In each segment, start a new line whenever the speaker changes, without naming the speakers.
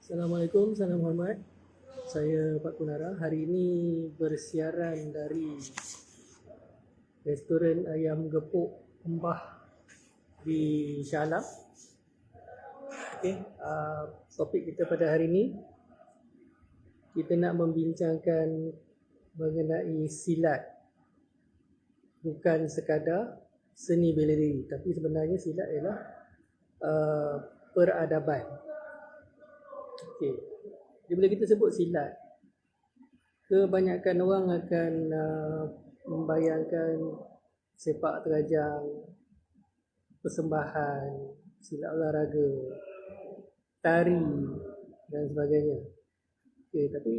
Assalamualaikum, salam hormat. Saya Pak Kunara. Hari ini bersiaran dari restoran ayam gepuk Mbah di Shah Alam. Okey, topik kita pada hari ini kita nak membincangkan mengenai silat. Bukan sekadar seni bela diri, tapi sebenarnya silat ialah peradaban. Okey. Jadi bila kita sebut silat, kebanyakan orang akan membayangkan sepak terjang, persembahan, silat olahraga, tari dan sebagainya. Okey, tapi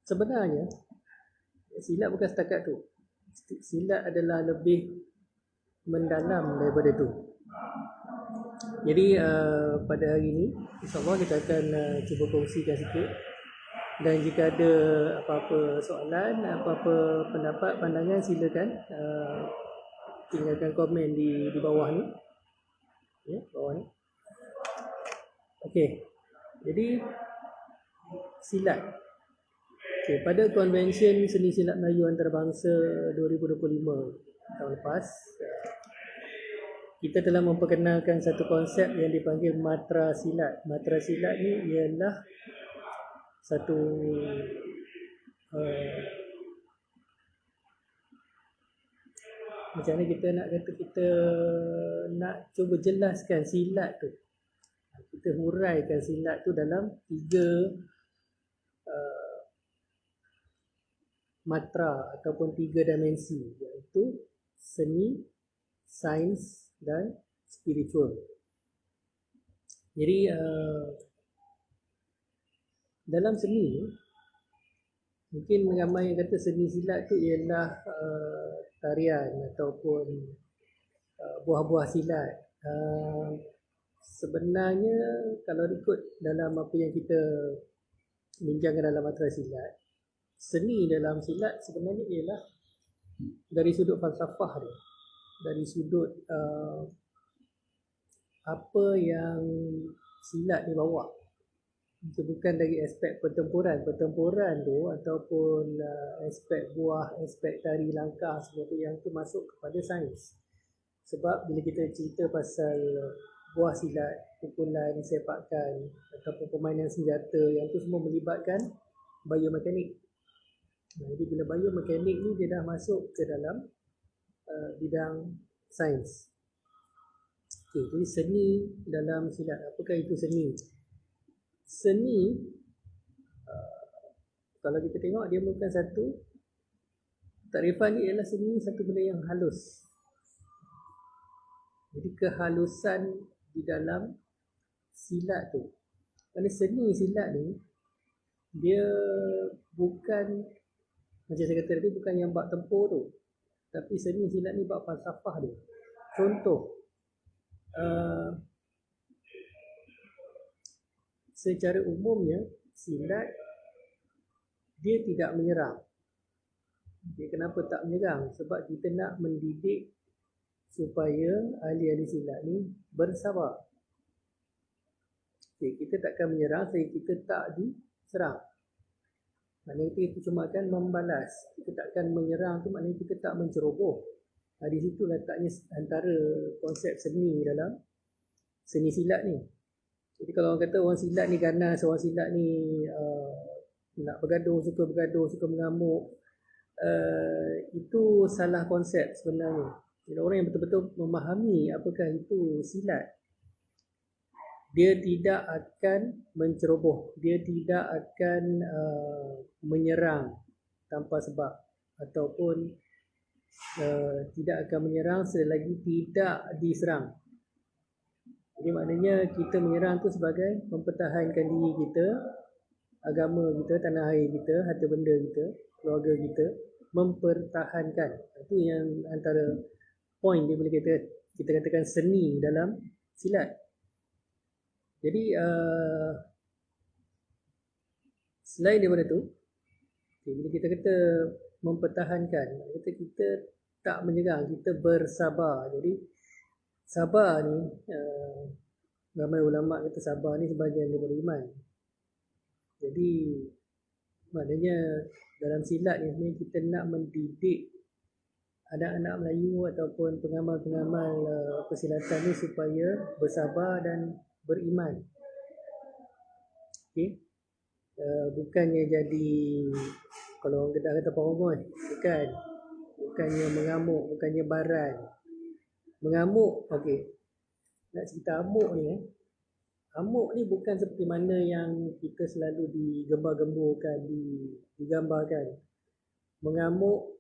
sebenarnya silat bukan setakat tu. Silat adalah lebih mendalam daripada tu. Jadi pada hari ini insyaAllah kita akan cuba kongsikan sikit. Dan jika ada apa-apa soalan, apa-apa pendapat, pandangan, silakan tinggalkan komen di bawah ni. Ya, bawah ni. Okey. Jadi silat. Okey, pada konvensyen seni silat Melayu antarabangsa 2025 tahun lepas, kita telah memperkenalkan satu konsep yang dipanggil matra silat. Matra silat ni ialah satu macam mana kita nak kata, kita nak cuba jelaskan silat tu. Kita huraikan silat tu dalam 3 matra ataupun 3 dimensi, iaitu seni, sains dan spiritual. Jadi dalam seni, mungkin ramai yang kata seni silat tu ialah tarian ataupun buah-buah silat. Sebenarnya kalau ikut dalam apa yang kita bincangkan dalam matra silat, seni dalam silat sebenarnya ialah dari sudut falsafah dia, dari sudut apa yang silat ni bawa. Itu bukan dari aspek pertempuran tu ataupun aspek buah, aspek tari langkah, seperti yang tu masuk kepada sains. Sebab bila kita cerita pasal buah silat, pukulan, sepakan ataupun permainan senjata, yang tu semua melibatkan biomekanik. Jadi bila biomekanik ni dia dah masuk ke dalam bidang sains. Okay, jadi seni dalam silat, apakah itu seni? Seni, kalau kita tengok, dia bukan satu, takrifan dia ialah seni satu benda yang halus. Jadi kehalusan di dalam silat tu, kerana seni silat ni dia bukan, macam saya kata tadi, bukan yang bab tempur tu, tapi seni silat ni bab falsafah dia. Contoh, secara umumnya silat dia tidak menyerang. Dia kenapa tak menyerang? Sebab kita nak mendidik supaya ahli-ahli silat ni bersabar. Okay, kita takkan menyerang sehingga kita tak diserang. Maknanya kita cuma akan membalas. Kita takkan menyerang tu maknanya kita tak menceroboh. Di situ letaknya antara konsep seni dalam seni silat ni. Jadi kalau orang kata orang silat ni ganas, orang silat ni nak bergaduh, suka mengamuk, itu salah konsep sebenarnya. Jadi orang yang betul-betul memahami apakah itu silat, dia tidak akan menceroboh, dia tidak akan menyerang tanpa sebab, ataupun tidak akan menyerang selagi tidak diserang. Jadi maknanya kita menyerang tu sebagai mempertahankan diri kita, agama kita, tanah air kita, harta benda kita, keluarga kita, mempertahankan. Itu yang antara poin dia bila kita katakan seni dalam silat. Jadi selain daripada tu, bila kita kata mempertahankan, kita tak menyerang, kita bersabar. Jadi sabar ni, ramai ulama kata sabar ni sebahagian daripada iman. Jadi maknanya dalam silat ni sebenarnya kita nak mendidik anak-anak Melayu ataupun pengamal-pengamal persilatan ni supaya bersabar dan beriman. Okey. Bukannya jadi, kalau orang Kedah kata paromoi, bukannya mengamuk, bukannya baran. Mengamuk, okey. Nak cerita amuk ni, amuk ni bukan seperti mana yang kita selalu digembar-gemburkan, digambarkan. Mengamuk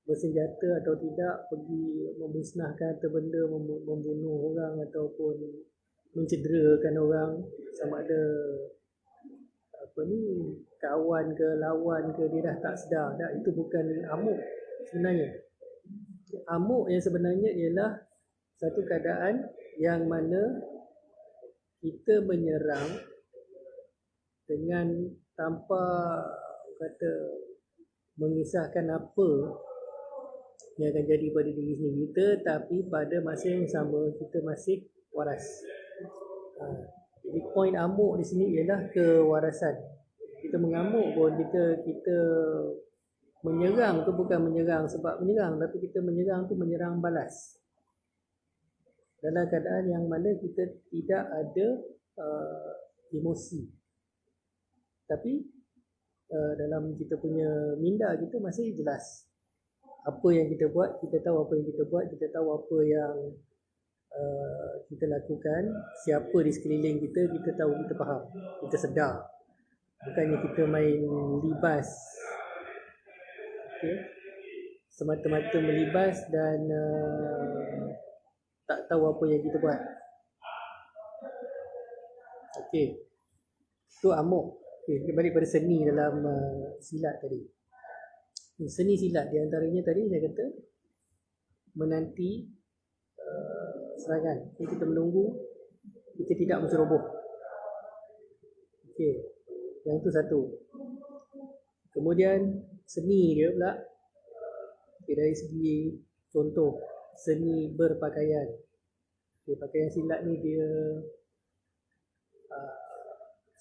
bersenjata atau tidak, pergi memusnahkan harta benda, membunuh orang ataupun mencederakan orang, sama ada kawan ke lawan ke, dia dah tak sedar dah. Itu bukan amuk sebenarnya. Amuk yang sebenarnya ialah satu keadaan yang mana kita menyerang dengan tanpa mengisahkan apa yang akan jadi pada diri sendiri kita, tapi pada masa yang sama kita masih waras. Jadi poin amuk di sini ialah kewarasan. Kita mengamuk pun kita menyerang tu bukan menyerang sebab menyerang, tapi kita menyerang tu menyerang balas. Dalam keadaan yang mana kita tidak ada emosi. Tapi dalam kita punya minda kita masih jelas apa yang kita buat, kita tahu apa yang kita buat, kita tahu apa yang kita lakukan, siapa di sekeliling kita, kita tahu, kita faham, kita sedar. Bukannya kita main libas, okay? Semata-mata melibas dan tak tahu apa yang kita buat. Okey, itu amuk. Okay, kita balik pada seni dalam silat tadi. Seni silat di antaranya tadi saya kata menanti serangan. Jadi kita menunggu, kita tidak menceroboh. Okey, yang itu satu. Kemudian seni dia pula, dari segi contoh seni berpakaian. Okay, pakaian silat ni dia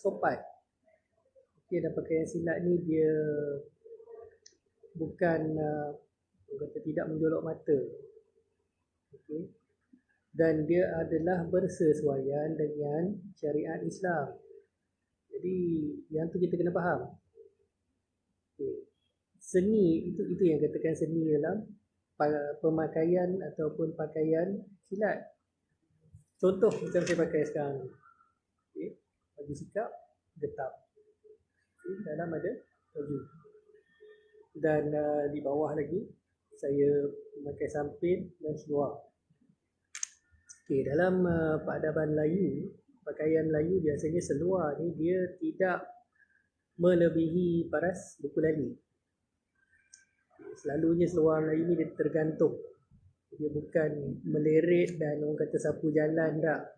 sopan. Okay, dan pakaian silat ni dia bukan kata tidak menjolok mata. Okay. Dan dia adalah bersesuaian dengan syariat Islam. Jadi yang tu kita kena faham. Okay. Seni itu yang katakan seni dalam pemakaian ataupun pakaian silat. Contoh macam saya pakai sekarang. Okay. Baju sikap, getap. Okay. Dalam ada baju. Dan di bawah lagi saya memakai sampin dan seluar. Okay, dalam peradaban Melayu, pakaian Melayu biasanya seluar ni dia tidak melebihi paras buku lali. Selalunya seluar Melayu ni dia tergantung. Dia bukan meleret dan orang kata sapu jalan tak.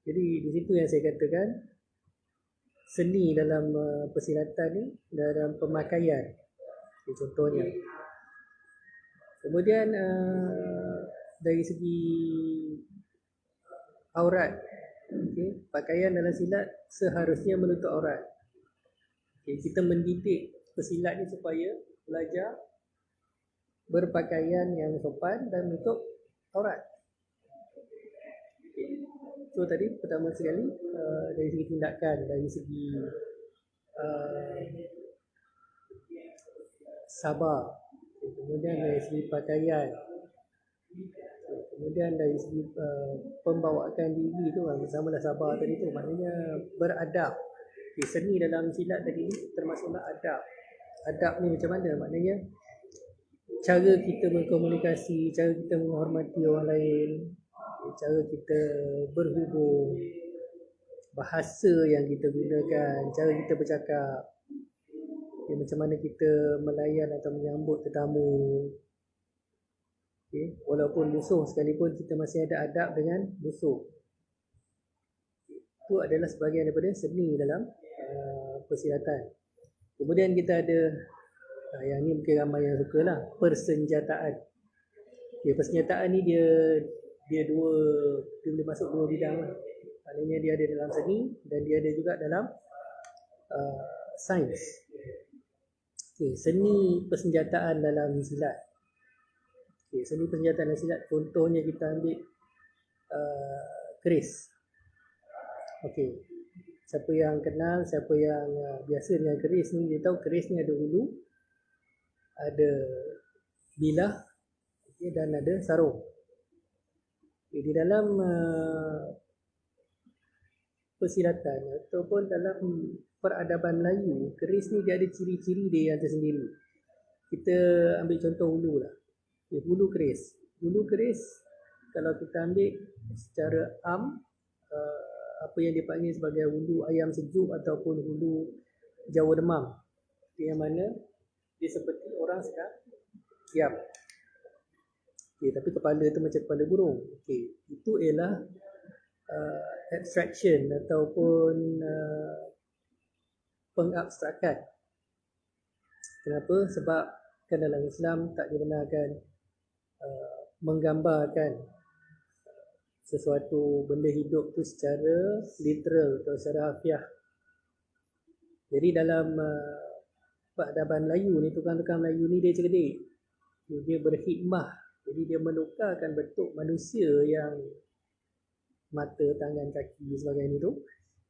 Jadi di situ yang saya katakan seni dalam persilatan ni, dalam pemakaian. Okay, contohnya. Kemudian dari segi aurat, okay, pakaian dalam silat seharusnya menutup aurat. Okay, kita mendidik pesilat ni supaya belajar berpakaian yang sopan dan menutup aurat. Okay. So tadi pertama sekali dari segi tindakan, dari segi sabar, kemudian dari segi pakaian, kemudian dari segi pembawaan diri tu bersamalah sabar tadi tu, maknanya beradab. Okay, seni dalam silat tadi ni termasuklah adab. Adab ni macam mana? Maknanya cara kita berkomunikasi, cara kita menghormati orang lain, cara kita berhubung, bahasa yang kita gunakan, cara kita bercakap, okay, macam mana kita melayan atau menyambut tetamu. Okay, walaupun musuh sekalipun kita masih ada adab dengan musuh. Itu adalah sebahagian daripada seni dalam persilatan. Kemudian kita ada yang ni mungkin ramai yang suka lah, persenjataan. Okay, persenjataan ni dia boleh masuk dua bidang lah. Maknanya dia ada dalam seni dan dia ada juga dalam sains. Seni persenjataan dalam silat. Seni persenjataan dalam silat, contohnya kita ambil keris. Siapa yang kenal, siapa yang biasa dengan keris ni, dia tahu keris ni ada hulu, ada bilah, dan ada sarung. Di dalam persilatan ataupun dalam peradaban Melayu, keris ni dia ada ciri-ciri dia yang tersendiri. Kita ambil contoh hulu lah. Hulu keris. Hulu keris, kalau kita ambil secara apa yang dipanggil sebagai hulu ayam sejuk ataupun hulu Jawa Demam, yang mana dia seperti orang sedang kiam. Tapi kepala tu macam kepala burung. Itu ialah abstraction ataupun pengabstrakan. Kenapa? Sebab kan dalam Islam tak dibenarkan menggambarkan sesuatu benda hidup tu secara literal atau secara harfiah. Jadi dalam peradaban Melayu ni, tukang-tukang Melayu ni dia cerdik. Dia berhikmah. Jadi dia menukarkan bentuk manusia yang mata, tangan, kaki sebagainya tu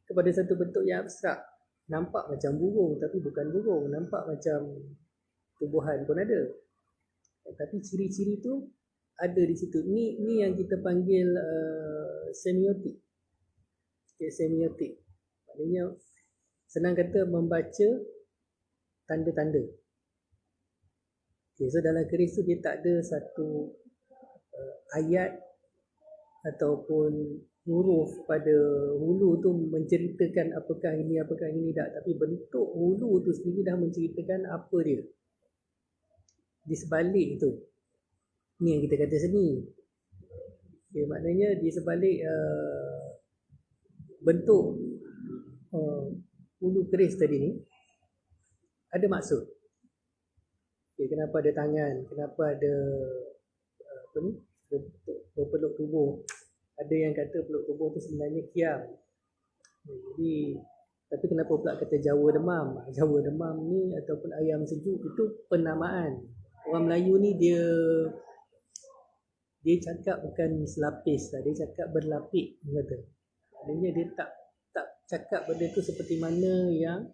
kepada satu bentuk yang abstrak. Nampak macam burung tapi bukan burung, nampak macam tumbuhan pun ada. Tapi ciri-ciri tu ada di situ. Ni yang kita panggil semiotik. Semiotik. Maknanya senang kata membaca tanda-tanda. So dalam keris tu dia tak ada satu ayat ataupun huruf pada hulu tu menceritakan apakah ini tak, tapi bentuk hulu tu sendiri dah menceritakan apa dia di sebalik itu. Ni yang kita kata seni. Maknanya di sebalik bentuk hulu keris tadi ni ada maksud. Kenapa ada tangan, kenapa ada peluk tubuh. Ada yang kata peluk tubuh tu sebenarnya kiam. Jadi, tapi kenapa pula kata Jawa Demam? Jawa Demam ni ataupun ayam sejuk itu penamaan. Orang Melayu ni dia cakap bukan selapis lah, dia cakap berlapik, kata. Maknanya dia tak cakap benda tu seperti mana yang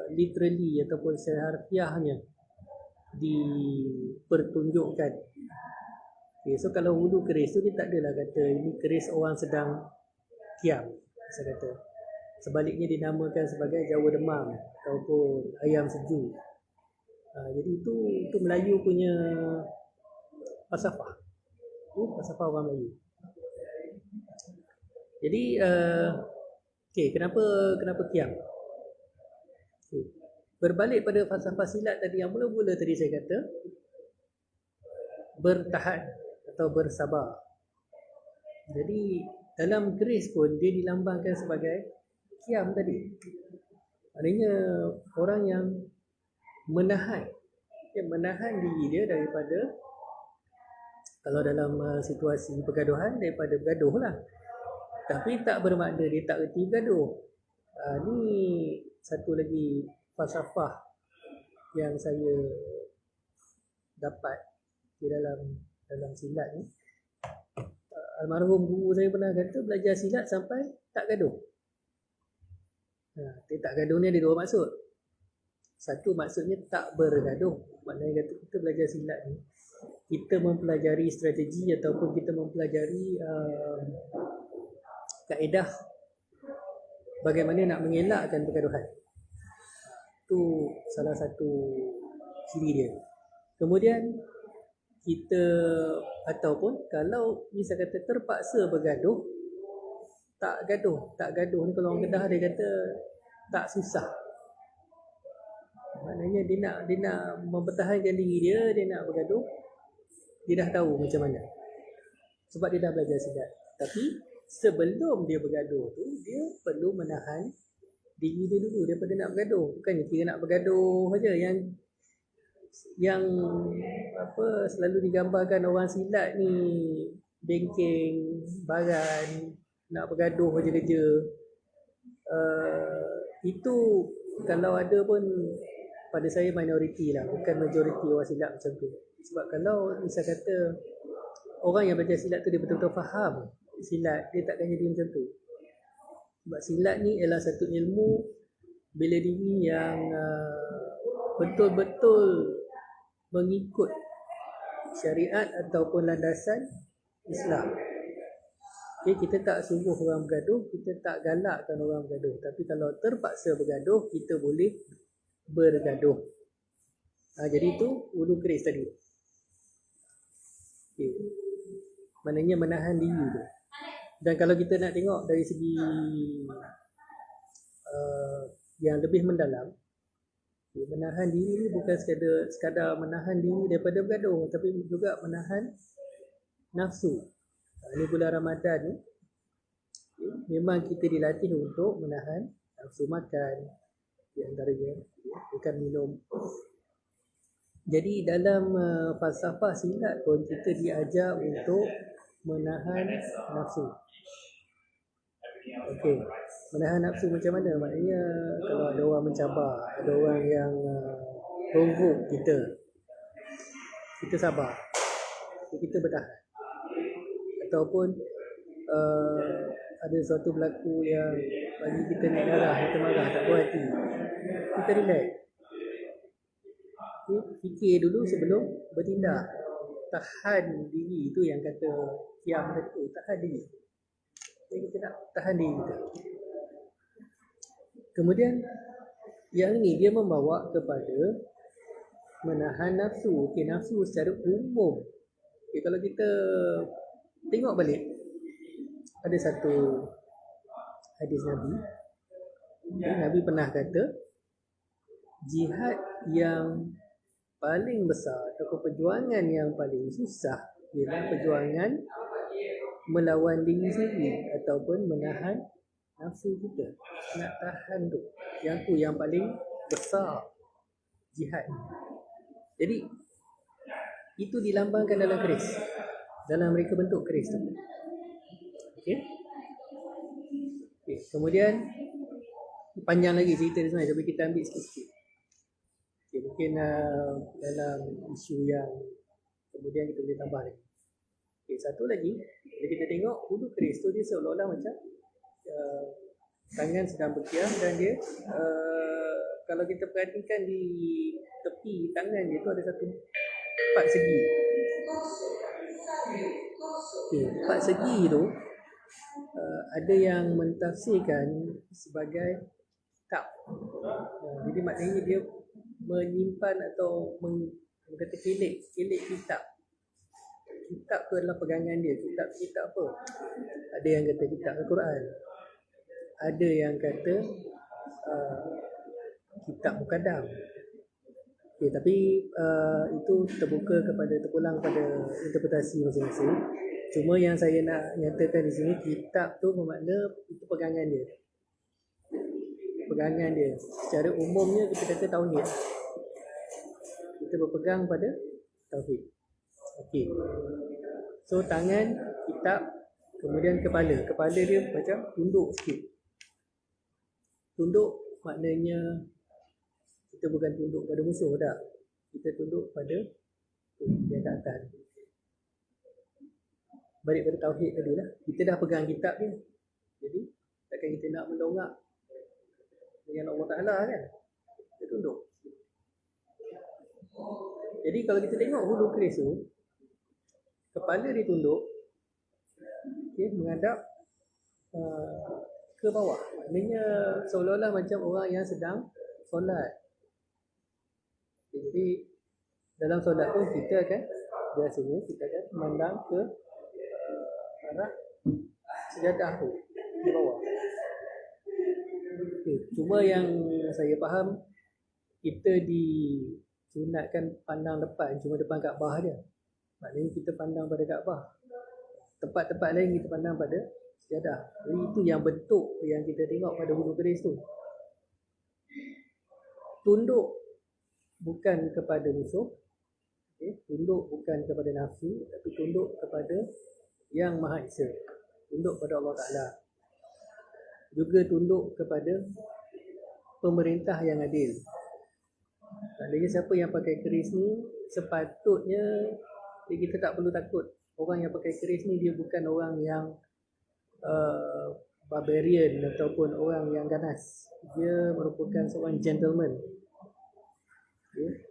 literally ataupun secara harfiahnya dipertunjukkan. So kalau hulu keris tu dia tak adalah kata ini keris orang sedang kiam, saya kata. Sebaliknya dinamakan sebagai Jawa Demam ataupun ayam sejuk. Jadi itu Melayu punya falsafah. Falsafah orang Melayu. Jadi kenapa kiam? Berbalik pada falsafah silat tadi, yang mula-mula tadi saya kata bertahan atau bersabar. Jadi dalam keris pun dia dilambangkan sebagai kiam tadi. Maknanya orang yang menahan diri dia daripada, kalau dalam situasi pergaduhan, daripada bergaduh lah. Tapi tak bermakna dia tak erti bergaduh. Ni satu lagi falsafah yang saya dapat di dalam silat ni. Almarhum guru saya pernah kata belajar silat sampai tak gaduh. Dia tak gaduh ni ada dua maksud. Satu maksudnya tak bergaduh. Maknanya kata kita belajar silat ni, kita mempelajari strategi ataupun kita mempelajari kaedah bagaimana nak mengelakkan pergaduhan. Itu salah satu ciri dia. Kemudian kita, ataupun kalau misal kata terpaksa bergaduh, tak gaduh ni, kalau orang Kedah dia kata tak susah. Maknanya dia nak mempertahankan diri dia nak bergaduh, dia dah tahu macam mana. Sebab dia dah belajar silat. Tapi sebelum dia bergaduh tu, dia perlu menahan diri dia dulu daripada nak bergaduh. Bukannya kira nak bergaduh saja. Yang selalu digambarkan orang silat ni bengkeng, baran, nak bergaduh kerja-kerja. Itu Kalau ada pun pada saya minoriti lah, bukan majoriti orang silap macam tu. Sebab kalau misal kata orang yang belajar silat tu dia betul-betul faham silat, dia takkan jadi macam tu. Sebab silat ni ialah satu ilmu bela diri yang betul-betul mengikut syariat ataupun landasan Islam. Okay, kita tak suruh orang bergaduh, kita tak galakkan orang bergaduh. Tapi kalau terpaksa bergaduh, kita boleh bergaduh. Jadi itu wudu keris tadi. Okay. Maknanya menahan diri tu. Dan kalau kita nak tengok dari segi yang lebih mendalam, menahan diri ni bukan sekadar menahan diri daripada bergaduh, tapi juga menahan nafsu. Ini bulan Ramadan ni memang kita dilatih untuk menahan nafsu makan, di antaranya bukan minum. Jadi dalam falsafah silat pun kita diajar untuk menahan nafsu. Okey, menahan nafsu macam mana? Maknanya kalau ada orang mencabar, ada orang yang provoke kita sabar, kita bertahan. Ataupun ada sesuatu berlaku yang bagi kita naik darah, kita marah, tak puas hati, kita relax. Okay, fikir dulu sebelum bertindak. Tahan diri, itu yang kata Qiyam tu, tahan diri. Jadi kita nak tahan diri kita. Kemudian yang ni dia membawa kepada menahan nafsu. Okay, nafsu secara umum. Okay, kalau kita tengok balik, ada satu hadis Nabi. Nabi pernah kata, jihad yang paling besar atau perjuangan yang paling susah ialah perjuangan melawan diri sendiri ataupun menahan nafsu kita. Nak tahan tu. Yang tu yang paling besar jihad. Jadi itu dilambangkan dalam keris. Dalam mereka bentuk keris tu. Okey. Kemudian panjang lagi cerita ni sebenarnya, tapi kita ambil sikit-sikit. Okay, mungkin dalam isu yang kemudian kita boleh tambah lagi. Okay, satu lagi, bila kita tengok wudu keris tu, dia seolah-olah macam tangan sedang berkiam dan dia kalau kita perhatikan di tepi tangan dia tu ada satu empat segi. Okay, empat segi tu ada yang mentafsirkan sebagai kitab. Jadi maknanya dia menyimpan atau kata kelik kitab. Kitab tu adalah pegangan dia. Kitab apa? Ada yang kata kitab Al-Quran. Ada yang kata kitab Muqaddam. Okay, tapi itu terpulang pada interpretasi masing-masing. Cuma yang saya nak nyatakan di sini, kitab tu bermakna itu pegangan dia. Pegangan dia. Secara umumnya kita kata tauhid. Kita berpegang pada tauhid. Okey. So tangan, kitab, kemudian kepala. Kepala dia macam tunduk sikit. Tunduk maknanya kita bukan tunduk pada musuh dah. Kita tunduk pada yang kat atas. Balik pada tauhid tadi lah. Kita dah pegang kitab ni. Jadi takkan kita nak mendongak dengan Allah Ta'ala kan. Kita tunduk. Jadi kalau kita tengok wudu keris tu, kepala dia tunduk, okay, menghadap ke bawah. Maknanya seolah-olah macam orang yang sedang solat. Okay, jadi dalam solat pun kita akan biasanya kita akan memandang ke arah sejadah tu di bawah. Okay, cuma yang saya faham, kita disunatkan pandang depan, cuma depan Kaabah je. Maknanya kita pandang pada Kaabah. Tempat-tempat lain kita pandang pada sejadah. Jadi itu yang bentuk yang kita tengok pada wudu keris tu. Tunduk bukan kepada musuh, okay? Tunduk bukan kepada nafsu, tapi tunduk kepada Yang Maha Esa. Tunduk pada Allah Ta'ala. Juga tunduk kepada pemerintah yang adil. Maknanya siapa yang pakai keris ni sepatutnya kita tak perlu takut. Orang yang pakai keris ni dia bukan orang yang barbarian ataupun orang yang ganas. Dia merupakan seorang gentleman. Okay.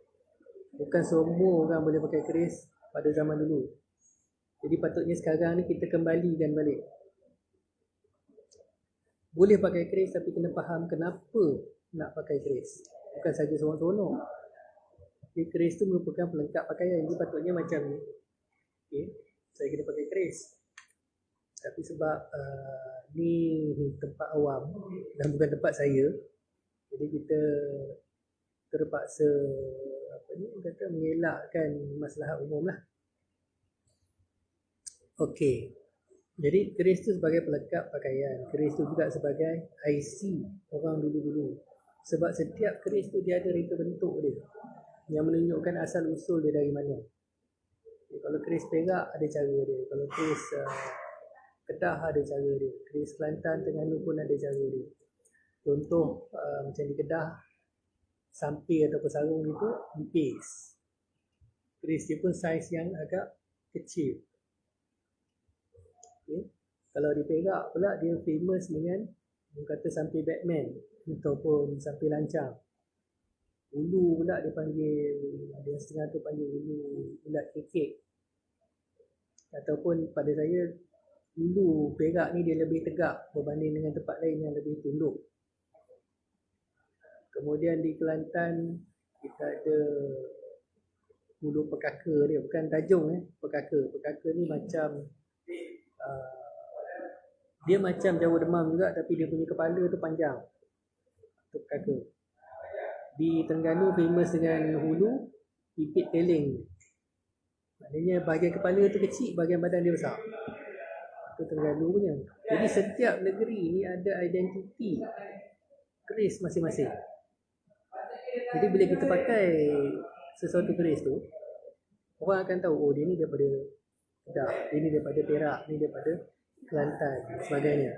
Bukan semua orang boleh pakai keris pada zaman dulu. Jadi patutnya sekarang ni kita kembalikan balik. Boleh pakai keris tapi kena faham kenapa nak pakai keris. Bukan saja seronok-seronok. Okay, keris tu merupakan pelengkap pakaian. Jadi patutnya macam ni. Okay, saya kena pakai keris. Tapi sebab ni tempat awam dan bukan tempat saya, jadi kita terpaksa mengelakkan masalah umum lah. Okey. Jadi keris tu sebagai pelengkap pakaian. Keris tu juga sebagai IC orang dulu-dulu. Sebab setiap keris tu dia ada reka bentuk dia yang menunjukkan asal usul dia dari mana. Kalau keris Perak ada cara dia. Kalau keris Kedah ada cara dia. Keris Kelantan, Terengganu pun ada cara dia. Contoh macam di Kedah, sampir atau sarung itu nipis. Keris dia pun saiz yang agak kecil. Okay. Kalau di Perak pula dia famous dengan kata sampir Batman ataupun sampir lancang. Ulu pula dia panggil, ada yang setengah tu panggil ulu ulat kekek. Ataupun pada saya ulu Perak ni dia lebih tegak berbanding dengan tempat lain yang lebih tunduk. Kemudian di Kelantan kita ada ulu pekaka dia, bukan tajung pekaka. Pekaka ni macam dia macam Jawa Demam juga tapi dia punya kepala tu panjang. Itu pekaka. Di Terengganu famous dengan hulu pipit teling. Maknanya bahagian kepala tu kecil, bahagian badan dia besar. Itu Terengganu punya. Jadi setiap negeri ni ada identiti keris masing-masing. Jadi bila kita pakai sesuatu keris tu, orang akan tahu, oh dia ni daripada Kedah, dia ni daripada Perak, ni daripada Kelantan, sebagainya.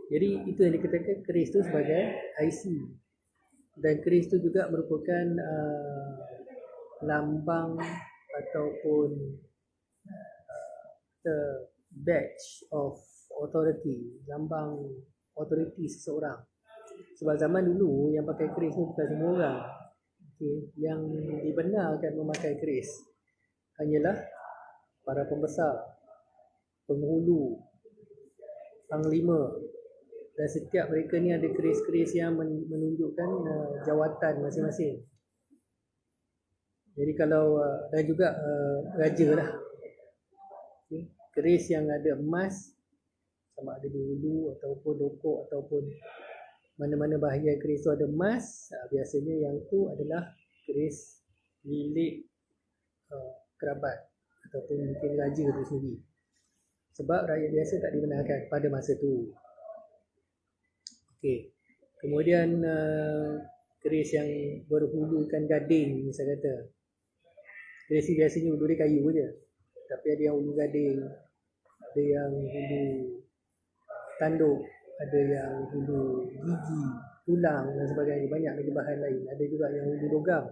Jadi itu yang dikatakan keris tu sebagai IC. Dan keris tu juga merupakan lambang ataupun the badge of authority, lambang authority seseorang. Sebab zaman dulu yang pakai keris ni bukan semua orang. Okay. Yang dibenarkan memakai keris hanyalah para pembesar, penghulu, panglima. Dan setiap mereka ni ada keris-keris yang menunjukkan jawatan masing-masing. Jadi kalau dan juga raja lah. Okay. Keris yang ada emas, sama ada di hulu ataupun dokok ataupun mana-mana bahagian keris tu ada emas, biasanya yang tu adalah keris milik kerabat ataupun mungkin raja tu sendiri. Sebab rakyat biasa tak dibenarkan pada masa tu. Okey. Kemudian keris yang berhulukan gading, misalnya kata. Keris ni biasanya hulu dia kayu je. Tapi ada yang hulu gading, ada yang hulu tanduk, ada yang hulu gigi, tulang dan sebagainya. Banyak lagi bahan lain. Ada juga yang hulu logam.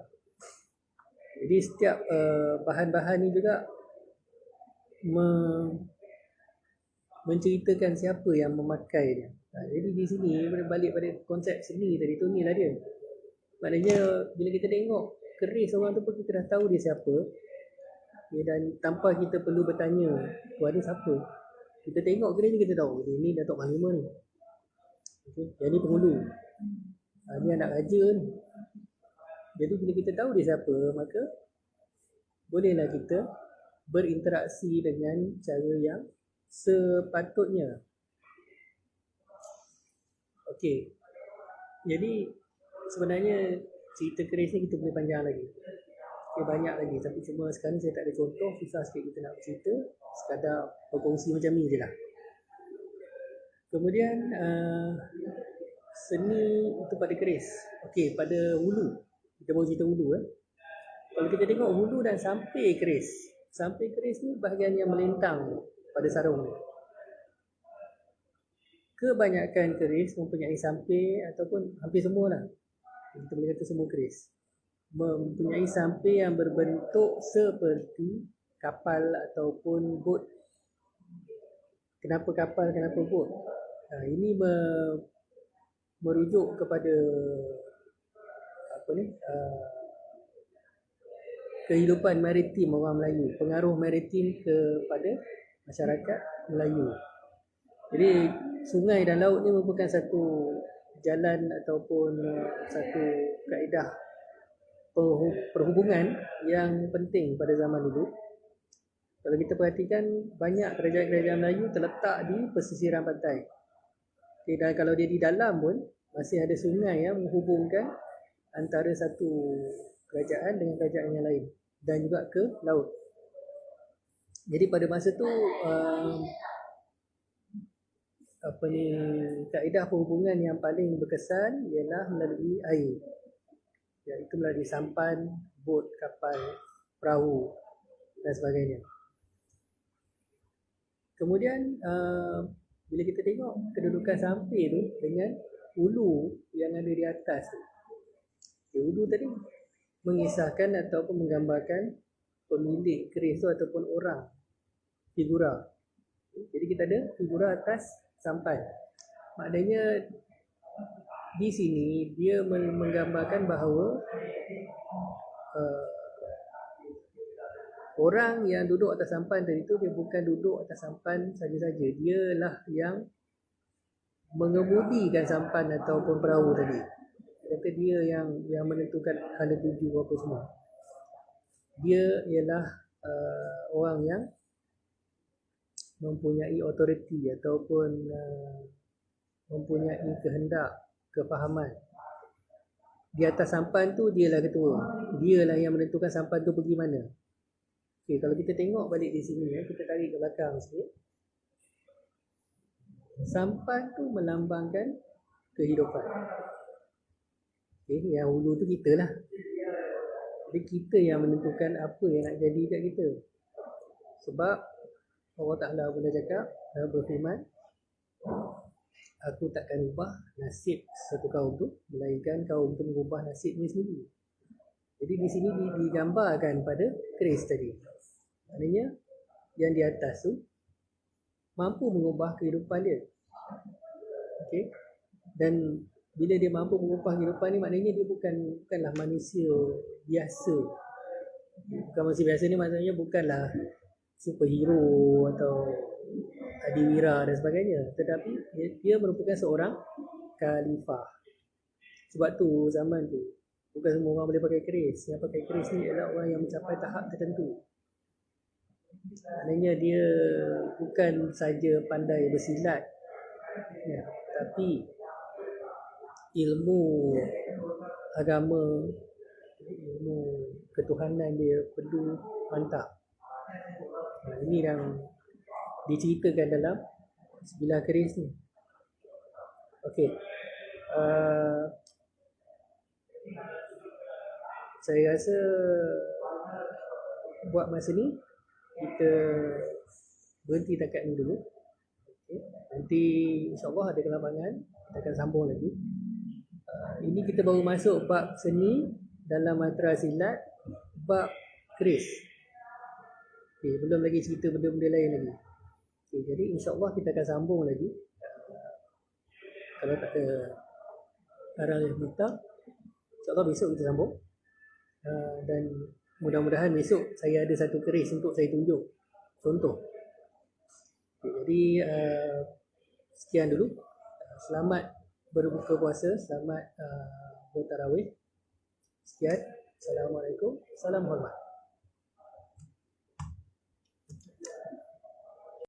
Jadi setiap bahan-bahan ni juga menceritakan siapa yang memakainya. Jadi di sini balik pada konsep seni tadi tu, ni lah dia. Maknanya bila kita tengok keris orang tu pun kita dah tahu dia siapa. Dan tanpa kita perlu bertanya, tuan ni siapa? Kita tengok keris ni kita tahu, dia ni Datuk Panglima ni. Okay. Yang ni penghulu. Ni anak raja ni. Jadi bila kita tahu dia siapa, maka bolehlah kita berinteraksi dengan cara yang sepatutnya. Okey. Jadi sebenarnya cerita keris ni kita boleh panjang lagi. Banyak lagi, tapi cuma sekarang saya tak ada contoh, susah sikit kita nak cerita, sekadar berkongsi macam ni je lah. Kemudian seni itu pada keris. Okey, pada hulu. Kita baru cerita hulu. Kalau kita tengok hulu dan sampir keris. Sampir keris ni bahagian yang melintang pada sarung ni. kebanyakan keris mempunyai samping ataupun hampir semua lah, kita boleh kata semua keris mempunyai samping yang berbentuk seperti kapal ataupun bot. Kenapa kapal, kenapa bot? Ini merujuk kepada kehidupan maritim orang Melayu, pengaruh maritim kepada masyarakat Melayu. Jadi sungai dan laut ni merupakan satu jalan ataupun satu kaedah perhubungan yang penting pada zaman dulu. Kalau kita perhatikan, banyak kerajaan-kerajaan Melayu terletak di pesisiran pantai. Dan kalau dia di dalam pun masih ada sungai yang menghubungkan antara satu kerajaan dengan kerajaan yang lain dan juga ke laut. Jadi pada masa tu kaedah perhubungan yang paling berkesan ialah melalui air, iaitu melalui sampan, bot, kapal, perahu dan sebagainya. Kemudian bila kita tengok kedudukan samping tu dengan ulu yang ada di atas tu, ulu tadi mengisahkan ataupun menggambarkan pemilik keris tu ataupun orang, figura. Jadi kita ada figura atas sampan. Maknanya di sini dia menggambarkan bahawa orang yang duduk atas sampan tadi tu, dia bukan duduk atas sampan saja-saja, dialah yang mengemudikan sampan ataupun perahu tadi. Kata dia yang menentukan hala tuju apa semua. Dia ialah orang yang mempunyai authority ataupun mempunyai kehendak, kefahaman. Di atas sampan tu dialah ketua. Dialah yang menentukan sampan tu pergi mana. Okay, kalau kita tengok balik di sini, kita tarik ke belakang sikit. Sampan tu melambangkan kehidupan. Okay, yang hulu tu kita lah. Jadi kita yang menentukan apa yang nak jadi kat kita. Sebab Allah Ta'ala pun dah cakap, berfirman, aku takkan ubah nasib satu kaum tu, melainkan kaum tu mengubah nasibnya sendiri. Jadi di sini digambarkan pada keris tadi. Maknanya yang di atas tu mampu mengubah kehidupan dia. Okey. Dan bila dia mampu mengubah kehidupan ni, maknanya dia bukanlah manusia biasa. Bukan manusia biasa ni maksudnya bukanlah superhero atau adiwira dan sebagainya, tetapi dia merupakan seorang khalifah. Sebab tu zaman tu bukan semua orang boleh pakai keris. Yang pakai keris ni adalah orang yang mencapai tahap tertentu. Maknanya dia bukan saja pandai bersilat, tapi ilmu agama, ilmu ketuhanan dia perlu mantap. Ini yang diceritakan dalam sebilah keris ni. Okey. Saya rasa buat masa ni kita berhenti takat ni dulu. Okay. Nanti insyaAllah ada kelapangan, kita akan sambung lagi. Ini kita baru masuk bab seni dalam mantra silat, bab keris. Okay, belum lagi cerita benda-benda lain lagi. Okay, jadi insyaAllah kita akan sambung lagi. Kalau tak ada arah yang minta, insyaAllah besok kita sambung. Dan mudah-mudahan besok saya ada satu keris untuk saya tunjuk contoh. Okay, jadi sekian dulu. Selamat berbuka puasa, selamat bertarawih. Sekian. Assalamualaikum. Salam hormat.